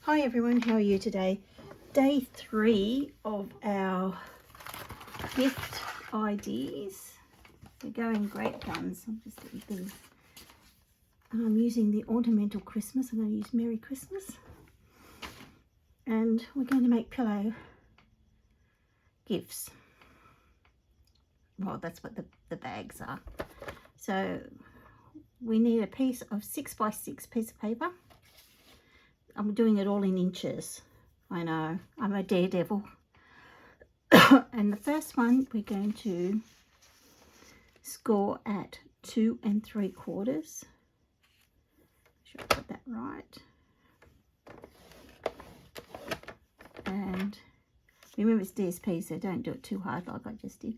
Hi everyone, how are you today? Day 3 of our gift ideas. We're going great guns. I'm using the ornamental Christmas. I'm going to use Merry Christmas. And we're going to make pillow gifts. Well, that's what the bags are. So we need a piece of 6x6 piece of paper. I'm doing it all in inches. I know, I'm a daredevil. And the first one we're going to score at 2 3/4. Make sure I got that right. And remember it's DSP, so don't do it too hard like I just did.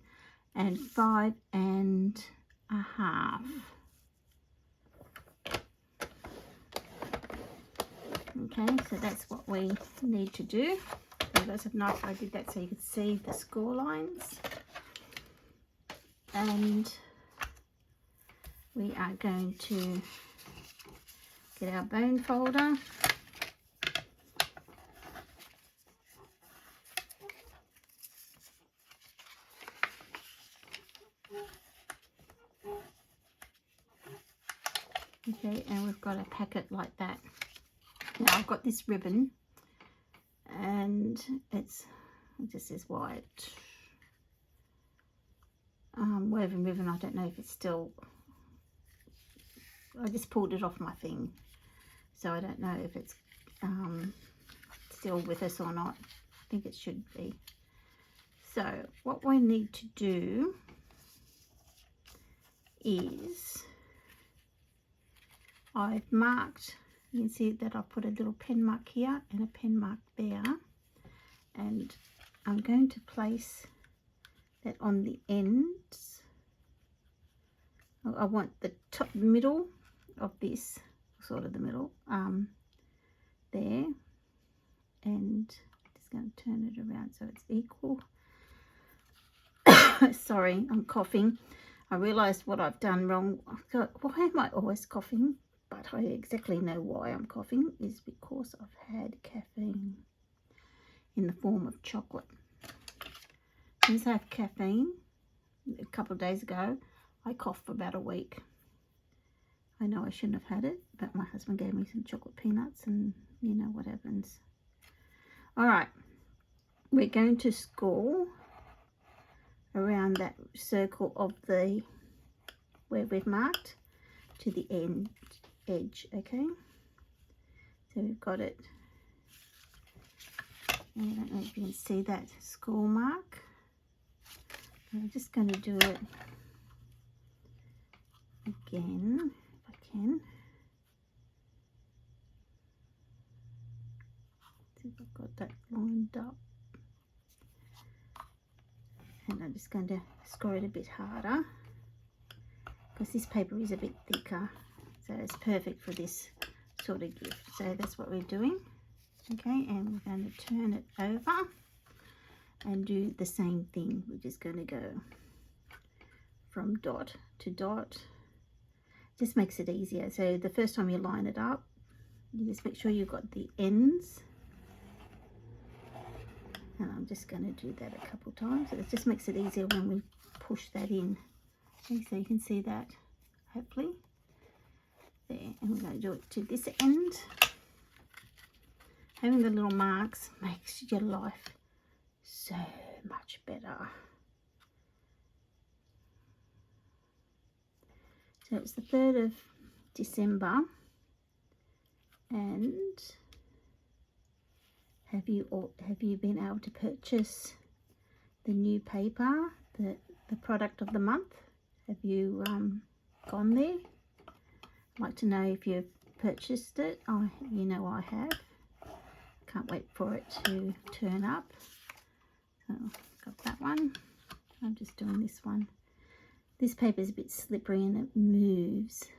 And 5 1/2. Okay, so that's what we need to do. You guys have noticed I did that so you could see the score lines. And we are going to get our bone folder. Okay, and we've got a packet like that. Now I've got this ribbon and it just says white woven ribbon. I don't know if it's still, I just pulled it off my thing, so I don't know if it's still with us or not. I think it should be. So what we need to do is I've marked, you can see that I put a little pen mark here and a pen mark there, and I'm going to place that on the ends. I want the top middle of this, sort of the middle, there, and just going to turn it around so it's equal. Sorry, I'm coughing. I realised what I've done wrong. I thought, why am I always coughing? But I exactly know why I'm coughing, is because I've had caffeine in the form of chocolate. Since I have caffeine, a couple of days ago, I coughed for about a week. I know I shouldn't have had it, but my husband gave me some chocolate peanuts and you know what happens. All right, we're going to score around that circle of the, where we've marked, to the edge, okay? So we've got it, and I don't know if you can see that score mark. I'm just going to do it again if I can. See if I've got that lined up, and I'm just going to score it a bit harder because this paper is a bit thicker, so it's perfect for this sort of gift. So that's what we're doing. Okay, and we're going to turn it over and do the same thing. We're just going to go from dot to dot. Just makes it easier. So the first time you line it up, you just make sure you've got the ends. And I'm just going to do that a couple times. It just makes it easier when we push that in. Okay, so you can see that, hopefully. There, and we're going to do it to this end. Having the little marks makes your life so much better. So it's the 3rd of December, and have you been able to purchase the new paper, the product of the month? Have you gone there? I'd like to know if you've purchased it. You know I have. Can't wait for it to turn up. So got that one. I'm just doing this one. This paper is a bit slippery and it moves.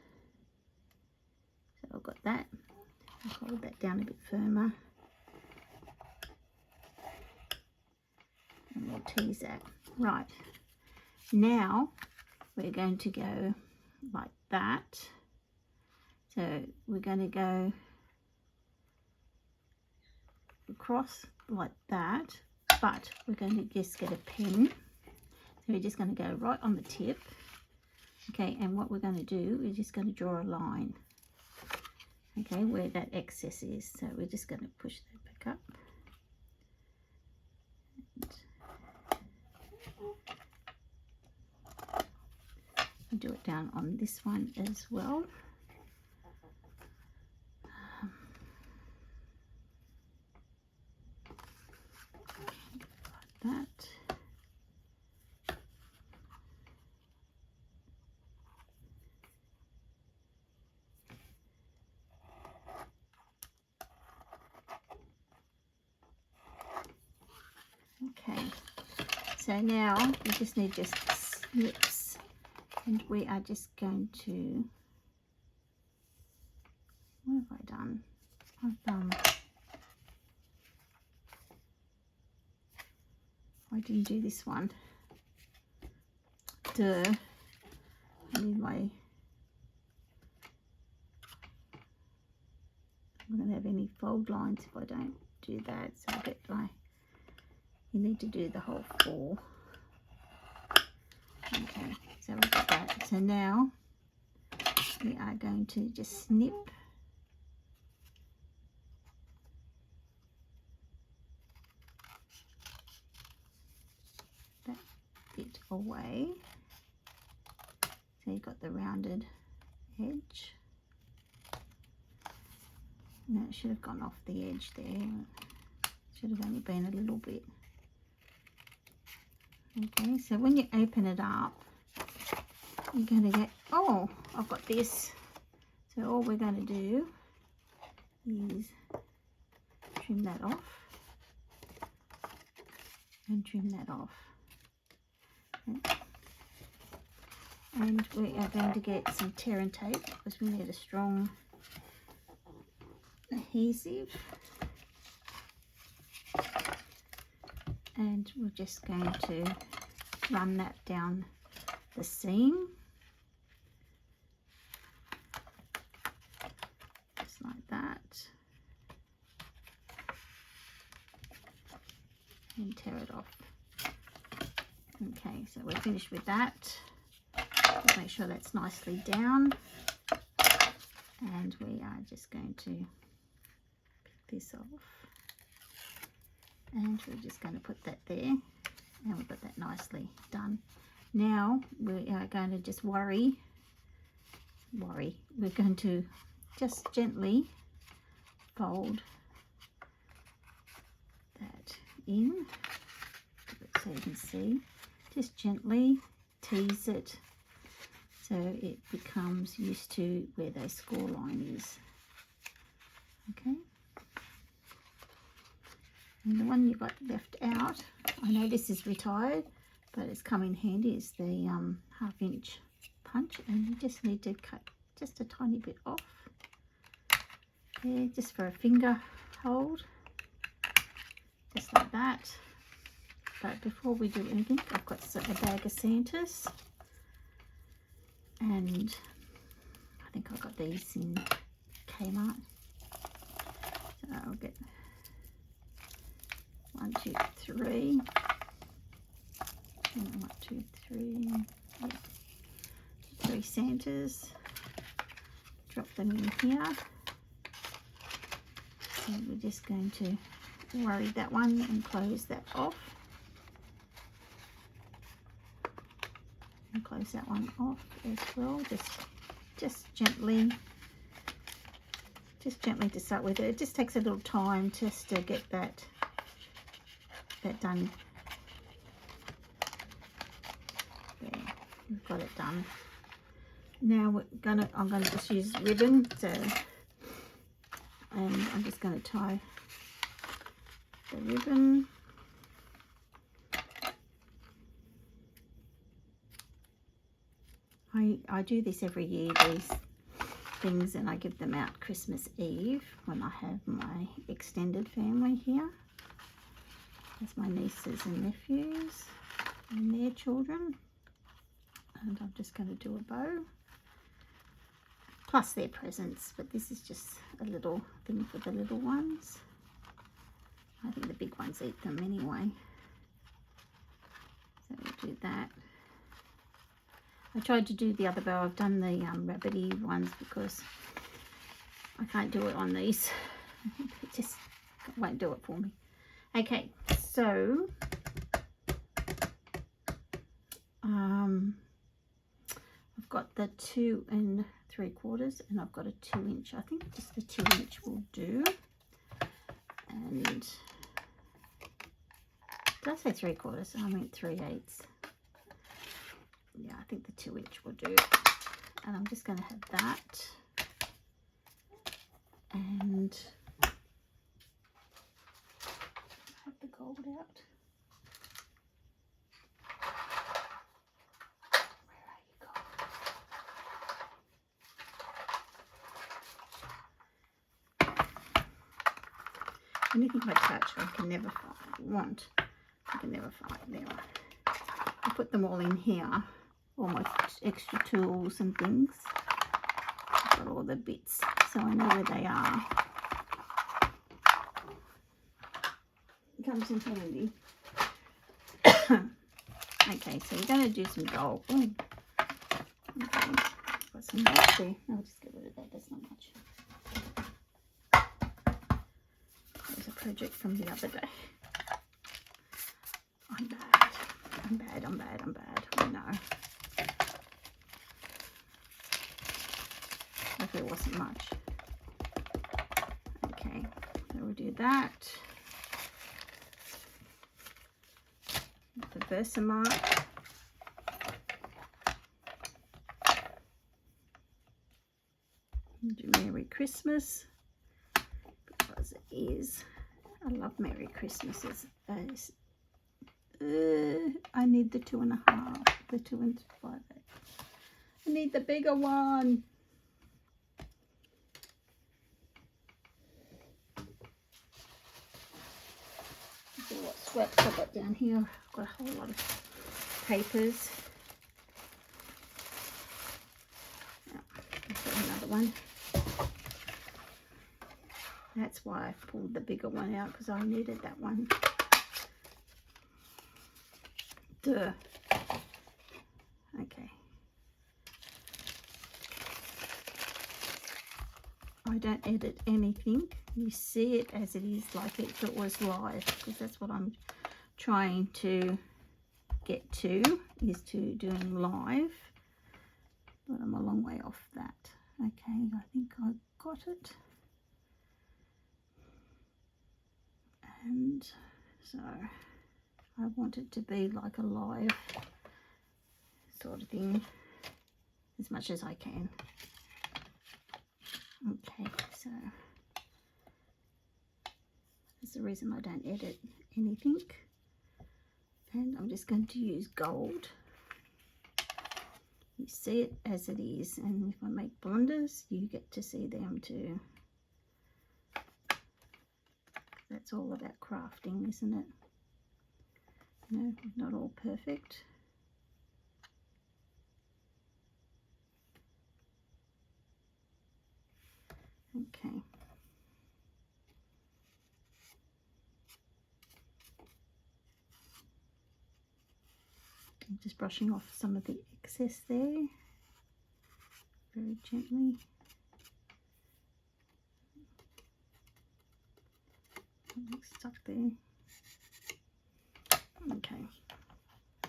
So I've got that. I'll hold that down a bit firmer. And we'll tease that. Right. Now we're going to go like that. So we're going to go across like that, but we're going to just get a pen. So we're just going to go right on the tip. Okay, and what we're going to do is just going to draw a line, okay, where that excess is. So we're just going to push that back up. And do it down on this one as well. Like that. Okay, so now we just need just snips, and we are just going to, what have I done? I didn't do this one. Duh. I need my, I'm not going to have any fold lines if I don't do that. So I get my, you need to do the whole 4. Okay, so we've got that. So now we are going to just snip that bit away. So you've got the rounded edge. No, it should have gone off the edge there. Should have only been a little bit. Okay, so when you open it up, you're going to get, oh, I've got this. So all we're going to do is trim that off and trim that off. And we are going to get some tear and tape because we need a strong adhesive. And we're just going to run that down the seam. Just like that. And tear it off. Okay, so we're finished with that. Just make sure that's nicely down. And we are just going to pick this off. And we're just going to put that there. And we've got that nicely done. Now we are going to just worry. We're going to just gently fold that in. So you can see. Just gently tease it so it becomes used to where the score line is. Okay. And the one you got left out, I know this is retired, but it's come in handy, is the 1/2 inch punch, and you just need to cut just a tiny bit off there, just for a finger hold, just like that. But before we do anything, I've got a bag of Santas, and I think I got these in Kmart, so I'll get 1, 2, 3. 1, 2, 3. Yeah. 3 Santas. Drop them in here. So we're just going to worry that one and close that off. And close that one off as well. Just gently. Just gently to start with. It just takes a little time just to get that done. There, we've got it done. Now I'm gonna just use ribbon, so, and I'm just gonna tie the ribbon. I do this every year, these things, and I give them out Christmas Eve when I have my extended family here. There's my nieces and nephews and their children, and I'm just going to do a bow plus their presents, but this is just a little thing for the little ones. I think the big ones eat them anyway. So we'll do that. I tried to do the other bow. I've done the rabbity ones because I can't do it on these. It just won't do it for me. Okay, so I've got the 2 3/4 and I've got a 2-inch. I think just the 2-inch will do. And did I say 3/4? I meant 3/8. Yeah, I think the 2-inch will do. And I'm just going to have that. And have the gold out. Where are you, gold? Anything I touch, I can never find. I can never find. There. I put them all in here. All my extra tools and things. I've got all the bits, so I know where they are. It comes in handy. Okay, so we're going to do some gold. Ooh. Okay, got some gold there. I'll just get rid of that. That's not much. There's a project from the other day. I'm bad. I'm bad. I'm bad. I'm bad. I know. Hopefully it wasn't much. Okay, so we'll do that. The Versamark. Do Merry Christmas because it is. I love Merry Christmases. I need the 2.5, the 2 5/8. I need the bigger one. See what scraps I've got down here. I've got a whole lot of papers. I've got another one. That's why I pulled the bigger one out, because I needed that one. Duh. Okay. I don't edit anything. You see it as it is, like if it was live, because that's what I'm trying to get to, is to doing live. But I'm a long way off that. Okay, I think I got it. And so I want it to be like a live sort of thing as much as I can. Okay, so that's the reason I don't edit anything. And I'm just going to use gold. You see it as it is, and if I make blunders, you get to see them too. That's all about crafting, isn't it? No, not all perfect. Okay. I'm just brushing off some of the excess there, very gently. It's stuck there. Okay.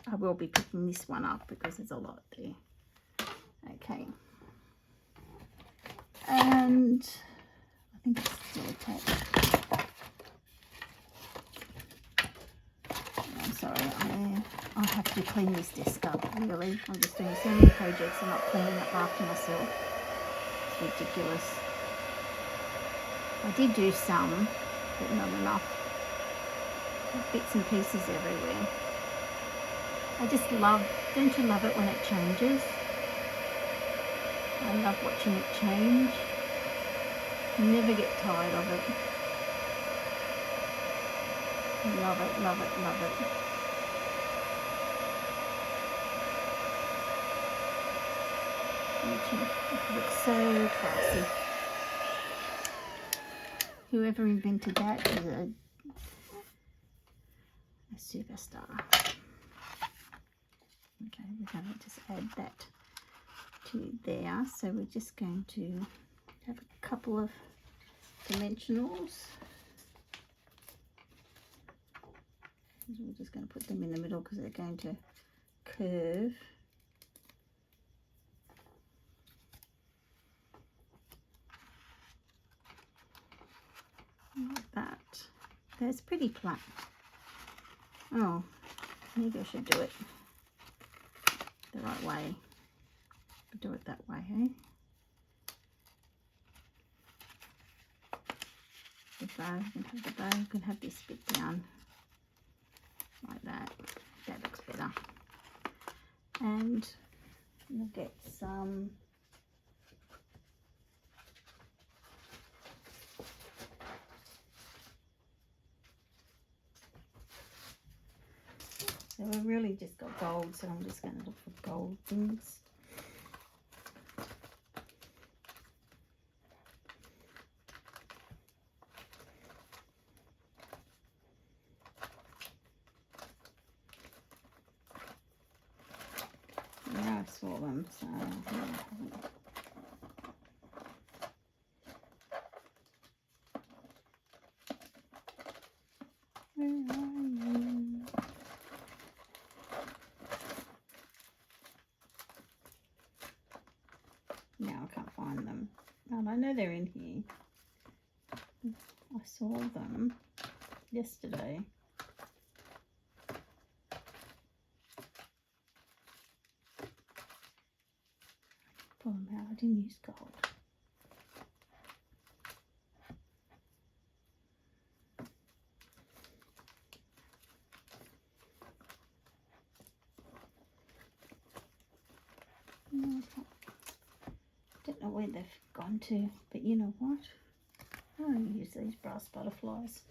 I will be picking this one up because there's a lot there. Okay. And I think it's still attached. I'm sorry, I have to clean this desk up, really. I'm just doing so many projects and not cleaning up after myself. It's ridiculous. I did do some, but not enough. There's bits and pieces everywhere. I just love, don't you love it when it changes? I love watching it change. You never get tired of it. Love it, love it, love it. It looks so classy. Whoever invented that is a a superstar. Okay, we're going to just add that to there. So we're just going to have a couple of dimensionals. We're just going to put them in the middle because they're going to curve. Like that. That's pretty flat. Oh, maybe I should do it the right way. Do it that way, eh? The bow, you can have the bow, you can have this bit down like that. That looks better. And we'll get some so we've really just got gold, so I'm just going to look for gold things. Yeah, I saw them, so where are you? Now I can't find them. And I know they're in here. I saw them yesterday. Pull them out. I didn't use gold. No, I don't know where they've gone to, but you know what? I don't use these brass butterflies.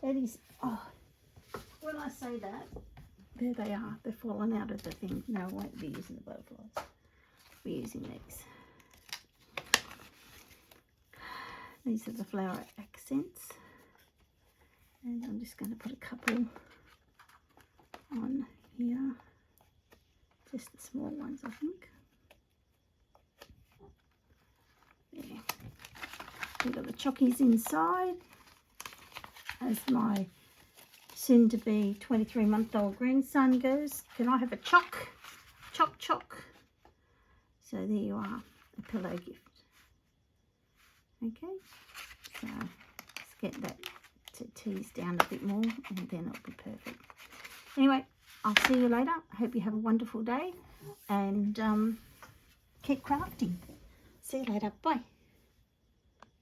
That is, oh, when I say that, there they are. They're fallen out of the thing. No, I won't be using the butterflies. I'll be using these. These are the flower accents. And I'm just going to put a couple on here. Just the small ones, I think. There. We've got the chockies inside, as my soon-to-be 23-month-old grandson goes. Can I have a choc? Choc, choc. So there you are, a pillow gift. Okay, so let's get that to tease down a bit more, and then it'll be perfect. Anyway, I'll see you later. I hope you have a wonderful day, and keep crafting. See you later. Bye.